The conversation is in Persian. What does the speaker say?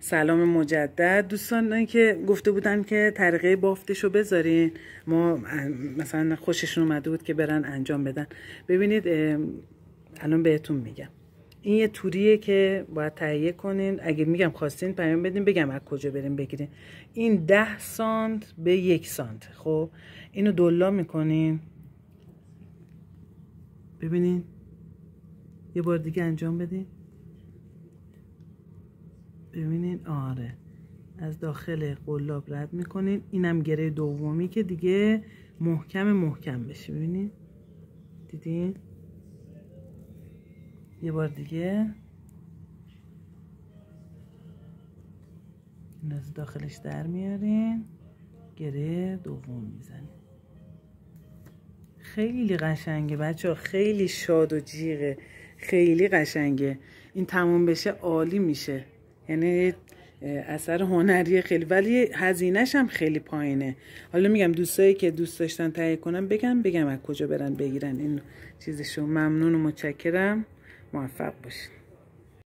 سلام مجدد. دوستان که گفته بودن که طریقه بافتشو بذارین، ما مثلا خوششون اومده بود که برن انجام بدن. ببینید الان بهتون میگم این یه توریه که باید تهیه کنین. اگه میگم خواستین پیام بدین بگم از کجا بریم بگیرین. این 10 سانت به 1 سانت. خب اینو دلا میکنین. ببینین یه بار دیگه انجام بدین. ببینین آره از داخل قلاب رد میکنین. اینم گره دومی که دیگه محکم بشه. ببینین دیدین؟ یه بار دیگه این از داخلش در میارین، گره دوم میزنین. خیلی قشنگه بچه ها، خیلی شاد و جیغه، خیلی قشنگه. این تموم بشه عالی میشه، یعنی اثر هنری خیلی، ولی هزینه‌ش هم خیلی پایینه. حالا میگم دوستایی که دوست داشتن تهیه کنن بگم از کجا برن بگیرن این چیزشو. ممنون و متشکرم، موفق باشین.